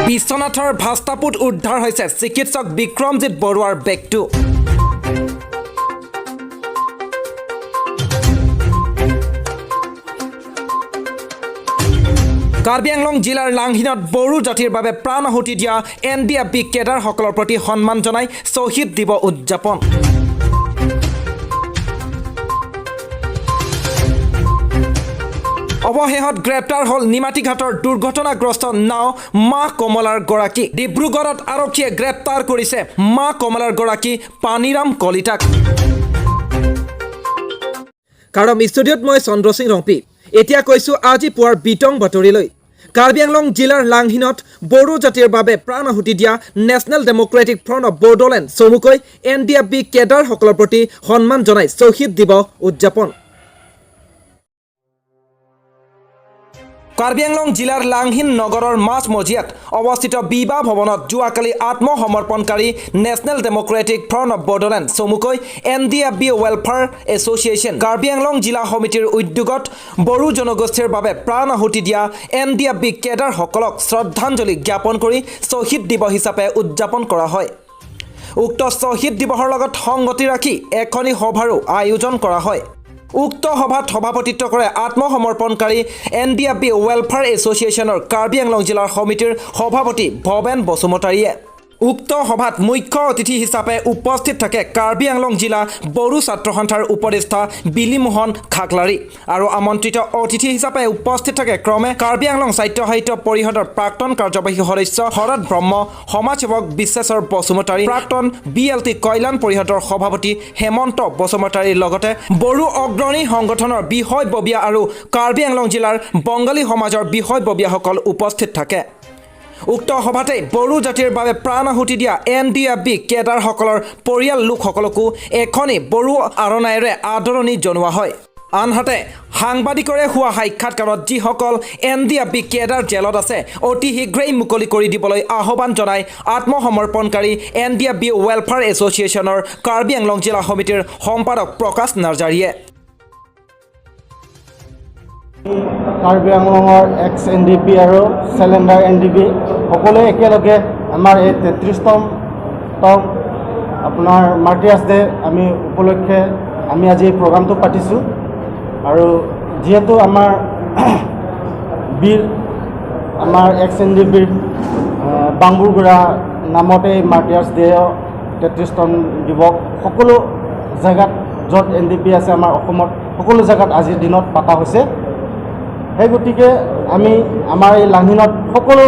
বিশ্বনাথৰ ভাস্তাপুত উদ্ধাৰ হৈছে চিকিৎসক বিক্ৰমজিৎ বৰুৱাৰ বেগটো। কাৰ্বি আংলং জিলাৰ লাংহিনত বড়ো জাতিৰ বাবে প্ৰাণ আহুতি দিয়া NDFB কেডাৰসকলৰ প্ৰতি সন্মান জনাই শ্বহীদ দিৱস উদযাপন। অৱশেষত গ্ৰেপ্তাৰ হ'ল নিমাতীঘাটৰ দুৰ্ঘটনাগ্ৰস্ত নাও মা কমলাৰ গৰাকী। ডিব্ৰুগড়ত আৰক্ষীয়ে গ্ৰেপ্তাৰ কৰিছে মা কমলাৰ গৰাকী পানীৰাম কলিতাক। কাৰণ ষ্টুডিঅ'ত মই চন্দ্ৰ সিং ৰংপি। এতিয়া কৈছোঁ আজি পুৱাৰ বিতং বাতৰিলৈ। কাৰ্বি আংলং জিলাৰ লাংহিনত বড়ো জাতিৰ বাবে প্ৰাণ আহুতি দিয়া national Democratic Front of Bodoland চমুকৈ NDFB কেডাৰসকলৰ প্ৰতি সন্মান জনাই শ্বহীদ দিৱস উদযাপন। কাৰ্বি আংলং জিলাৰ লাংহিন নগৰৰ মাজমজিয়াত অৱস্থিত বিবাহ ভৱনত যোৱাকালি আত্মসমৰ্পণকাৰী National Democratic Front of Bodoland চমুকৈ NDFB Welfare Association Karbi Anglong জিলা সমিতিৰ উদ্যোগত বড়ো জনগোষ্ঠীৰ বাবে প্ৰাণ আহুতি দিয়া NDFB কেডাৰসকলক শ্ৰদ্ধাঞ্জলি জ্ঞাপন কৰি শ্বহীদ দিৱস হিচাপে উদযাপন কৰা হয়। উক্ত শ্বহীদ দিৱসৰ লগত সংগতি ৰাখি এখনি সভাৰো আয়োজন কৰা হয়। উক্ত সভাত সভাপতিত্ব কৰে আত্মসমৰ্পণকাৰী NDFB ৱেলফেয়াৰ এছ'চিয়েশ্যনৰ কাৰ্বি আংলং জিলাৰ সমিতিৰ সভাপতি ভৱেন বসুমতাৰীয়ে। উক্ত সভাত মুখ্য অতিথি হিচাপে উপস্থিত থাকে কাৰ্বি আংলং জিলা বড়ো ছাত্ৰ সন্থাৰ উপদেষ্টা বিলিমোহন খাকলাৰী আৰু আমন্ত্ৰিত অতিথি হিচাপে উপস্থিত থাকে ক্ৰমে কাৰ্বি আংলং সাহিত্য পৰিষদৰ প্ৰাক্তন কাৰ্যবাহী সদস্য শৰৎ ব্ৰহ্ম, সমাজসেৱক বিশ্বেশ্বৰ বসুমতাৰী, প্ৰাক্তন BLT কল্যাণ পৰিষদৰ সভাপতি হেমন্ত বসুমতাৰীৰ লগতে বড়ো অগ্ৰণী সংগঠনৰ বিষয়ববীয়া আৰু কাৰ্বি আংলং জিলাৰ বঙালী সমাজৰ বিষয়ববীয়াসকল উপস্থিত থাকে। উক্ত সভাতে বড়ো জাতিৰ বাবে প্ৰাণ আহুতি দিয়া NDFB কেডাৰসকলৰ পৰিয়াল লোকসকলকো এখনি বড়ো আৰণায়েৰে আদৰণি জনোৱা হয়। আনহাতে সাংবাদিকৰে হোৱা সাক্ষাৎকাৰত যিসকল NDFB কেডাৰ জেলত আছে অতি শীঘ্ৰেই মুকলি কৰি দিবলৈ আহ্বান জনাই আত্মসমৰ্পণকাৰী NDFB ৱেলফেয়াৰ এছ'চিয়েশ্যনৰ কাৰ্বি আংলং জিলা সমিতিৰ সম্পাদক প্ৰকাশ নাৰ্জাৰীয়ে। কাৰ্বি আংলঙৰ ex-NDP আৰু চেলেণ্ডাৰ NDP সকলোৱে একেলগে আমাৰ এই 33তম আপোনাৰ মাৰ্টিয়াৰ্ছ ডে আমি উপলক্ষে আমি আজি এই প্ৰগ্ৰামটো পাতিছোঁ। আৰু যিহেতু আমাৰ বীৰ আমাৰ ex-NDPৰ বাংবুৰগুৰা নামতে এই মাৰ্টিয়াৰ্ছ ডে 33তম দিৱস সকলো জেগাত য'ত NDP আছে আমাৰ অসমত সকলো জেগাত আজিৰ দিনত পতা হৈছে। সেই গতিকে আমি আমাৰ এই লাংহিনত সকলো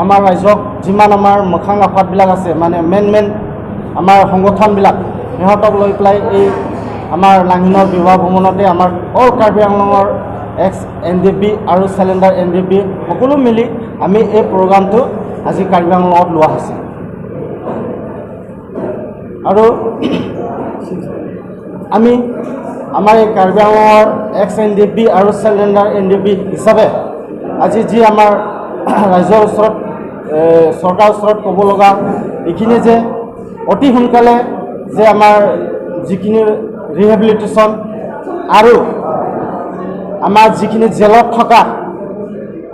আমাৰ ৰাইজক যিমান আমাৰ মুখাং আফাদবিলাক আছে মানে মেইন আমাৰ সংগঠনবিলাক সিহঁতক লৈ পেলাই এই আমাৰ লাংহিনৰ বিবাহ ভৱনতে আমাৰ অল কাৰ্বি আংলঙৰ ex-NDP আৰু চেলেণ্ডাৰ NDP সকলো মিলি আমি এই প্ৰগ্ৰামটো আজি কাৰ্বি আংলঙত লোৱা হৈছে। আৰু আমি আমাৰ এই কাৰ্বি আংলঙৰ ex-NDP আৰু চেলেণ্ডাৰ NDP হিচাপে আজি যি আমাৰ ৰাইজৰ ওচৰত চৰকাৰৰ ওচৰত ক'ব লগা এইখিনি যে অতি সোনকালে যে আমাৰ যিখিনি ৰিহেবিলিটেশ্যন আৰু আমাৰ যিখিনি জেলত থকা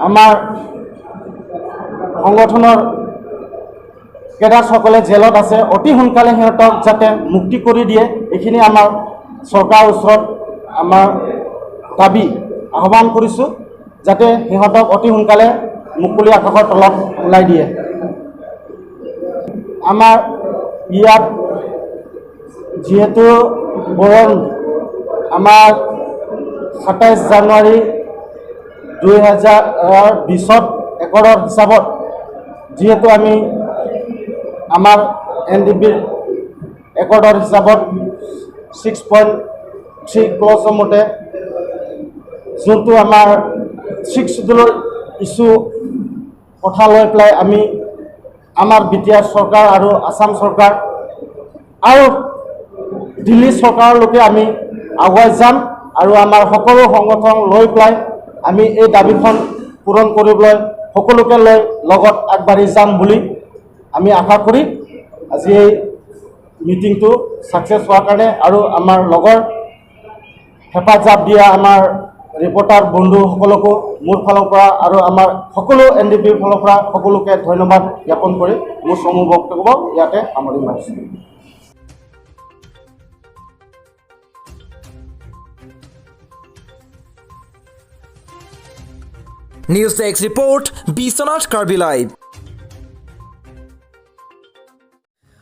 আমাৰ সংগঠনৰ কেডাৰসকলে জেলত আছে অতি সোনকালে সিহঁতক যাতে মুক্তি কৰি দিয়ে এইখিনি আমাৰ চৰকাৰৰ ওচৰত আমাৰ দাবী আহ্বান কৰিছোঁ যাতে সিহঁতক অতি সোনকালে মুকলি আকাশৰ তলত ওলাই দিয়ে। আমাৰ ইয়াত যিহেতু বৰণ আমাৰ 27 জানুৱাৰী 2020 একৰৰ হিচাপত যিহেতু আমি আমাৰ NDPৰ একৰ্ডৰ হিচাপত 6.3 ক্লজৰ মতে যোনটো আমাৰ 6 শিডিউলৰ ইছ্যু কথা লৈ পেলাই আমি আমাৰ BTR চৰকাৰ আৰু আসাম চৰকাৰ আৰু দিল্লী চৰকাৰলৈকে আমি আগুৱাই যাম আৰু আমাৰ সকলো সংগঠন লৈ পেলাই আমি এই দাবীখন পূৰণ কৰিবলৈ সকলোকে লৈ লগত আগবাঢ়ি যাম বুলি আমি আশা কৰি আজি এই মিটিংটো সাকসেস হোৱাৰ কাৰণে আৰু আমাৰ লগৰ হেফাজত দিয়া আমাৰ ৰিপৰ্টাৰ বন্ধুসকলকো মোৰ ফালৰ পৰা আৰু আমাৰ সকলো NDPৰ ফালৰ পৰা সকলোকে ধন্যবাদ জ্ঞাপন কৰি মোৰ সমূহ বক্তব্য ইয়াতে সামৰি মাৰিছোঁ। News desk report Biswanath Karbi live.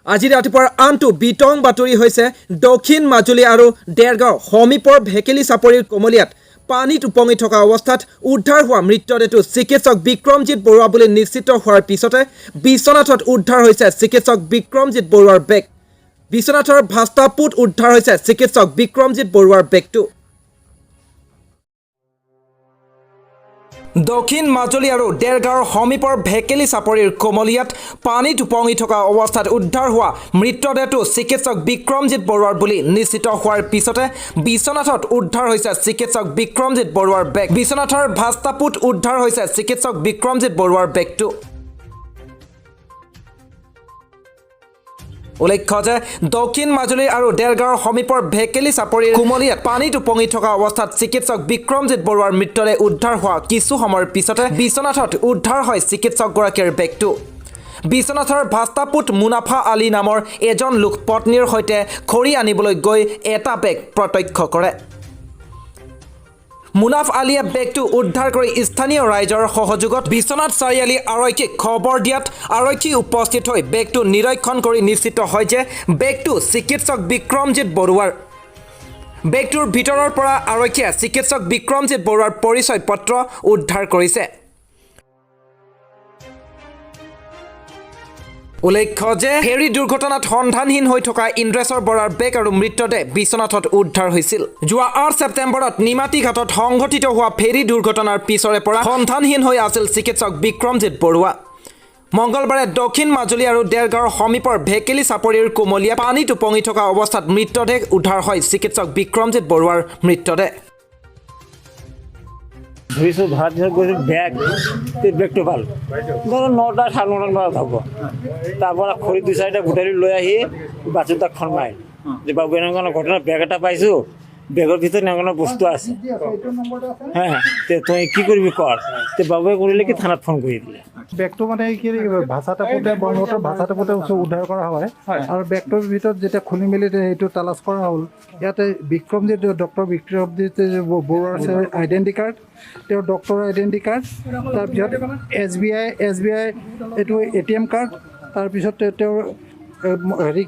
আজি ৰাতিপুৱাৰ আনটো বিতং বাতৰি হৈছে দক্ষিণ মাজুলী আৰু দেৰগাঁও সমীপৰ ভেকেলি চাপৰিৰ কমলীয়াত পানীত উপঙি থকা অৱস্থাত উদ্ধাৰ হোৱা মৃতদেহটো চিকিৎসক বিক্ৰমজিৎ বৰুৱা বুলি নিশ্চিত হোৱাৰ পিছতে বিশ্বনাথত উদ্ধাৰ হৈছে চিকিৎসক বিক্ৰমজিৎ বৰুৱাৰ বেগ। বিশ্বনাথৰ ভাস্তাপুত উদ্ধাৰ হৈছে চিকিৎসক বিক্ৰমজিৎ বৰুৱাৰ বেগটো। দক্ষিণ মাজুলী আৰু দেৰগাঁৱৰ সমীপৰ ভেকেলি চাপৰিৰ কমলীয়াত পানীত উপঙি থকা অৱস্থাত উদ্ধাৰ হোৱা মৃতদেহটো চিকিৎসক বিক্ৰমজিৎ বৰুৱাৰ বুলি নিশ্চিত হোৱাৰ পিছতে বিশ্বনাথত উদ্ধাৰ হৈছে চিকিৎসক বিক্ৰমজিৎ বৰুৱাৰ বেগ। বিশ্বনাথৰ ভাস্তাপুত উদ্ধাৰ হৈছে চিকিৎসক বিক্ৰমজিৎ বৰুৱাৰ বেগটো। উল্লেখ্য যে দক্ষিণ মাজুলী আৰু দেৰগাঁৱৰ সমীপৰ ভেকেলি চাপৰিৰ কুমলীয়াত পানীত উপঙি থকা অৱস্থাত চিকিৎসক বিক্ৰমজিৎ বৰুৱাৰ মৃতদেহ উদ্ধাৰ হোৱা কিছু সময়ৰ পিছতে বিশ্বনাথত উদ্ধাৰ হয় চিকিৎসকগৰাকীৰ বেগটো। বিশ্বনাথৰ ভাস্তাপুত মুনাফা আলী নামৰ এজন লোক পত্নীৰ সৈতে খৰি আনিবলৈ গৈ এটা বেগ প্ৰত্যক্ষ কৰে। মুনাফ আলীয়ে বেগটো উদ্ধাৰ কৰি স্থানীয় ৰাইজৰ সহযোগত বিশ্বনাথ চাৰিআলি আৰক্ষীক খবৰ দিয়াত আৰক্ষী উপস্থিত হৈ বেগটো নিৰীক্ষণ কৰি নিশ্চিত হয় যে বেগটো চিকিৎসক বিক্ৰমজিৎ বৰুৱাৰ। বেগটোৰ ভিতৰৰ পৰা আৰক্ষীয়ে চিকিৎসক বিক্ৰমজিৎ বৰুৱাৰ পৰিচয় পত্ৰ উদ্ধাৰ কৰিছে। উল্লেখ্য যে ফেৰী দুৰ্ঘটনাত সন্ধানহীন হৈ থকা ইন্দ্ৰেশ্বৰ বৰাৰ বেগ আৰু মৃতদেহ বিশ্বনাথত উদ্ধাৰ হৈছিল। যোৱা 8 ছেপ্টেম্বৰত নিমাতী ঘাটত সংঘটিত হোৱা ফেৰী দুৰ্ঘটনাৰ পিছৰে পৰা সন্ধানহীন হৈ আছিল চিকিৎসক বিক্ৰমজিৎ বৰুৱা। মঙলবাৰে দক্ষিণ মাজুলী আৰু দেৰগাঁৱৰ সমীপৰ ভেকেলি চাপৰিৰ কুমলীয়া পানীত উপঙি থকা অৱস্থাত মৃতদেহ উদ্ধাৰ হয় চিকিৎসক বিক্ৰমজিৎ বৰুৱাৰ মৃতদেহ। ধৰিছোঁ ধৰাত গৈছোঁ বেগটো ভাল ধৰক 9টা 9:30 বজাত হ'ব। তাৰপৰা খৰি 2-4টা গোটালি লৈ আহি বাছত তাক ফোন মাৰিল যে বাবু এনেকুৱা ঘটনা বেগ এটা পাইছোঁ, বেগৰ ভিতৰত এনেকুৱা বস্তু আছে, হ্যাঁ তই কি কৰিবি কৰ। বাবুৱে কৰিলে কি থানাত ফোন কৰি দিলে। বেগটো মানে কি ভাষা টাপোতে ব্ৰহ্মপুত্ৰৰ ভাষা টাপোতে উদ্ধাৰ কৰা হয় আৰু বেগটোৰ ভিতৰত যেতিয়া খুলি মেলি এইটো তালাচ কৰা হ'ল, ইয়াতে বিক্ৰমজিৎ ডক্টৰ বিক্ৰমজিৎ বৰুৱাৰ আইডেণ্টি কাৰ্ড, তেওঁৰ ডক্টৰৰ আইডেণ্টি কাৰ্ড, তাৰপিছত SBI এইটো ATM কাৰ্ড, তাৰপিছত তেওঁৰ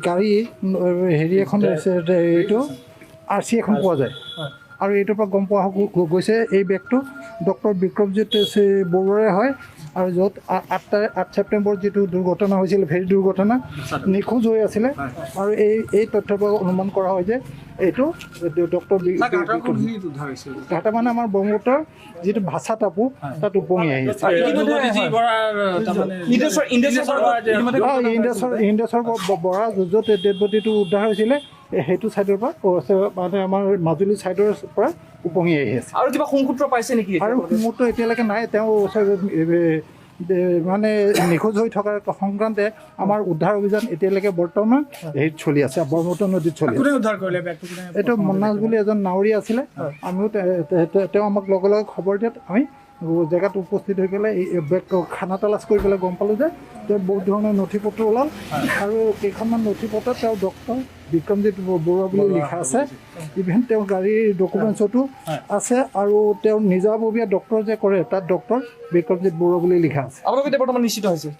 গাড়ী এখন এইটো RC এখন পোৱা যায়। আৰু এইটোৰ পৰা গম পোৱা গৈছে এই বেগটো ডক্টৰ বিক্ৰমজিৎ বৰুৱাৰে হয়। আৰু য'ত 8 ছেপ্টেম্বৰত যিটো দুৰ্ঘটনা হৈছিল, ফেৰী দুৰ্ঘটনা, নিখোজ হৈ আছিলে। আৰু এই তথ্যৰ পৰা অনুমান কৰা হয় যে এইটো ডক্টৰ ঘাটা মানে আমাৰ ব্ৰহ্মপুত্ৰৰ যিটো ভাষা টাপু তাত উপঙি আহিছে। ইন্দ্ৰেশ্বৰ বৰা য'ত ডেড বডিটো উদ্ধাৰ হৈছিলে সেইটো ছাইডৰ পৰা মানে আমাৰ মাজুলী ছাইডৰ পৰা উপঙি আহি আছে। আৰু কিবা সংসূত্ৰ পাইছে নেকি? আৰু সংসূত্ৰ এতিয়ালৈকে নাই। তেওঁ মানে নিখোজ হৈ থকাৰ সংক্ৰান্তে আমাৰ উদ্ধাৰ অভিযান এতিয়ালৈকে বৰ্তমান হেৰিত চলি আছে, ব্ৰহ্মপুত্ৰ নদীত চলি আছে। এইটো মন্নাজ বুলি এজন নাৱৰীয়া আছিলে। আমিও তেওঁ আমাক লগে লগে খবৰ দিয়াত আমি জেগাত উপস্থিত হৈ পেলাই এই বেগ খানা তালাচ কৰি পেলাই গম পালোঁ যে তেওঁ বহুত ধৰণৰ নথি পত্ৰ ওলাল আৰু কেইখনমান নথি পত্ৰত তেওঁ ডক্টৰ বিক্ৰমজিৎ বৰুৱা বুলি লিখা আছে। ইভেন তেওঁৰ গাড়ীৰ ডকুমেণ্টছতো আছে আৰু তেওঁ নিজাববীয়া ডক্টৰ যে কৰে তাত ডক্টৰ বিক্ৰমজিৎ বৰুৱা বুলি লিখা আছে। আপোনালোকে বৰ্তমান নিশ্চিত হৈছে?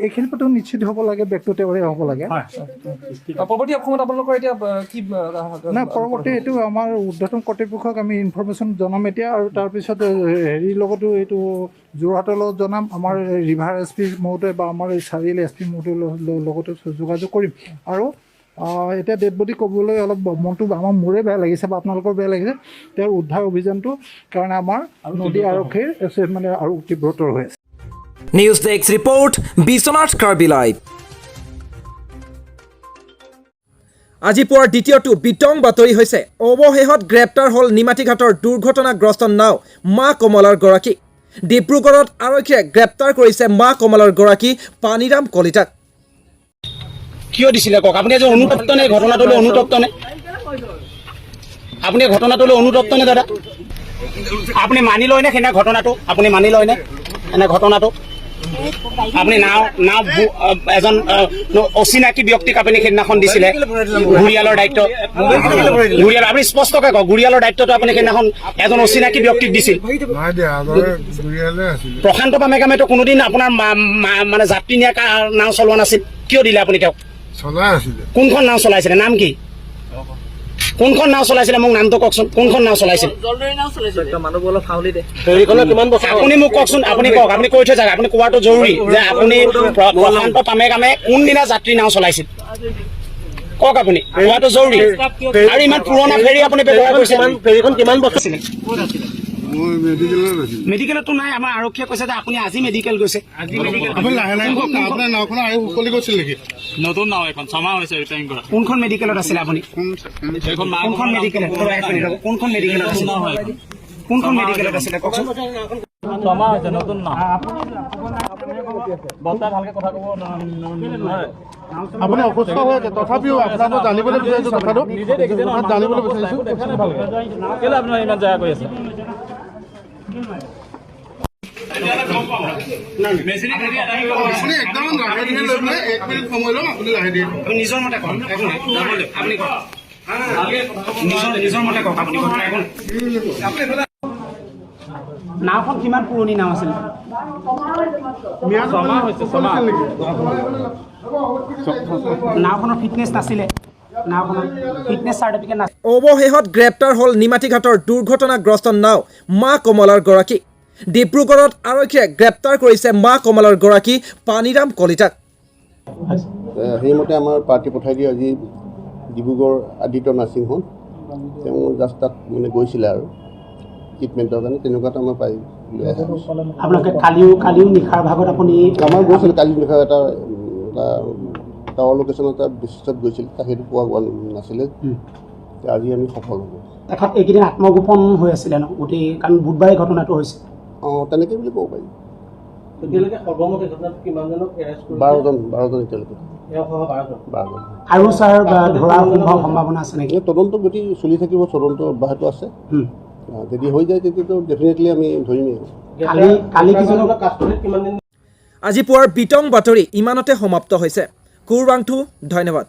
এইখিনিৰ পৰা নিশ্চিত হ'ব লাগে, বেগটো তেওঁৰে হ'ব লাগে। পৰৱৰ্তী অসমত আপোনালোকৰ এতিয়া কি নাই, পৰৱৰ্তী এইটো আমাৰ উৰ্ধ্বতন কৰ্তৃপক্ষক আমি ইনফৰ্মেশ্যন জনাম এতিয়া। আৰু তাৰপিছত হেৰিৰ লগতো এইটো যোৰহাটৰ লগত জনাম, আমাৰ ৰিভাৰ SP মহোদয় বা আমাৰ চাৰিআলি SP মহোদয়ৰ লগতো যোগাযোগ কৰিম। আৰু এতিয়া ডেড বডি ক'বলৈ অলপ মনটো মোৰে বেয়া লাগিছে বা আপোনালোকৰ বেয়া লাগিছে। তেওঁৰ উদ্ধাৰ অভিযানটো কাৰণে আমাৰ নদী আৰক্ষীৰ মানে আৰু তীব্ৰতৰ হৈ আছে। News desk report Biswanath Karbi live. আজি পুৱাৰ দ্বিতীয়টো বিতং বাতৰি হৈছে অৱশেষত গ্ৰেপ্তাৰ হ'ল নিমাতীঘাটৰ দুৰ্ঘটনাগ্ৰস্ত নাও মা কমলাৰ গৰাকী। ডিব্ৰুগড়ত আৰক্ষীয়ে গ্ৰেপ্তাৰ কৰিছে মা কমলাৰ গৰাকী পানীৰাম কলিতাক। কিয় দিছিলে কওক? আপুনি এজন অনুতপ্ত নে? ঘটনাটোলৈ অনুতপ্ত নে? আপুনি ঘটনাটোলৈ অনুতপ্ত নে দাদা? আপুনি মানি লয়নে সেইদিনা ঘটনাটো আপুনি মানি লয়নে এনে ঘটনাটো আপুনি এজন অচিনাকি ব্যক্তিক আপুনি সেইদিনাখন দিছিলে ঘূৰিয়ালৰ দায়িত্ব ঘূৰিয়াল আপুনি স্পষ্টকৈ কওক ঘূৰিয়ালৰ দায়িত্বটো আপুনি সেইদিনাখন এজন অচিনাকি ব্যক্তিক দিছিল প্ৰশান্ত পামেকামেতো কোনোদিন আপোনাৰ মানে যাত্ৰী নিয়া নাও চলোৱা নাছিল কিয় দিলে আপুনি তেওঁক কোনখন নাও চলাইছিলে নাম কি কোনখন নাও চলাইছিলে মোক নামটো কওকচোন কোনখন নাও চলাইছিল আপুনি মোক কওকচোন আপুনি কওক আপুনি কৈ থৈ যাওক আপুনি কোৱাটো জৰুৰী যে আপুনি প্ৰশান্ত পামেকামে কোনদিনা যাত্ৰী নাও চলাইছিল কওক আপুনি কোৱাটো জৰুৰী আৰু ইমান পুৰণা ফেৰী আপুনি ব্যৱহাৰ কৰিছে ফেৰীখন কিমান বছৰ আছিলে মেডিকেলতো নাই আমাৰ আৰক্ষীয়ে কৈছে যে আপুনি আজি মেডিকেল গৈছে নতুন নাও এখন 6 মাহ হৈছে ৰিপেয়াৰিং কৰা কোনখন মেডিকেলত আছিলে আপুনি কোনখন মেডিকেলত কোনখন মেডিকেলত আছিলে কোনখন মেডিকেলত আছিলে কওকচোন 6 মাহ হৈছে নতুন নাও বৰ্তা ভালকে কথা ক'ব নোৱাৰে আপুনি অসুস্থ হৈ আছে তথাপিও আপোনাক জানিবলৈ বিচাৰিছো কথাটো জানিবলৈ বিচাৰিছো কেলে আপোনাৰ ইমান জয়া কৰি আছে নিজৰ মতে কওক আপুনি কওক নিজৰ মতে কওক আপুনি নাওখন কিমান পুৰণি নাও আছিল নাওখনৰ ফিটনেছ নাছিলে নাওখনৰ ফিটনেছ চাৰ্টিফিকেট নাছিল অৱশেষত গ্ৰেপ্তাৰ হ'ল নিমাতীঘাটৰ দুৰ্ঘটনাগ্ৰস্ত নাও মা কমলাৰ গৰাকী ডিব্ৰুগড়ত আৰক্ষীয়ে গ্ৰেপ্তাৰ কৰিছে মা কমলাৰ গৰাকী পানীৰাম কলিতাক সেইমতে আমাৰ পাৰ্টি পঠাই দিয়ে আজি ডিব্ৰুগড় আদিত্য নাৰ্ছিং হোম তেওঁ জাষ্ট তাত মানে গৈছিলে আৰু ট্ৰিটমেণ্টৰ কাৰণে তেনেকুৱাটো আমাৰ পাই আপোনালোকে কালিও নিশাৰ ভাগত আপুনি আমাৰ গৈছিল কালি নিশা এটা টাৱাৰ লোকেশ্যনত এটা বিশিষ্টত গৈছিল তাক সেইটো পোৱা নাছিলে আজি আমি সফল হ'লোঁ তেখেত এইকেইদিন আত্মগোপন হৈ আছিলে ন গোটেই কাৰণ বুধবাৰে ঘটনাটো হৈছে তেনেকৈ বুলি ক'ব পাৰি এতিয়ালৈকে সৰ্বমুঠ ঘটনাটো কিমানজনক এৰেষ্ট কৰিছে 12জন এতিয়ালৈকে 12জন আৰু ছাৰ ধৰাৰ সম্ভাৱনা আছে নেকি তদন্ত গতি চলি থাকিব তদন্ত অব্যাহত আছে যদি হৈ যায় তেতিয়াতো ডেফিনেটলি আমি ধৰিমেই আজি পুৱাৰ বিতং বাতৰি ইমানতে সমাপ্ত হৈছে কুৰবাংথু ধন্যবাদ।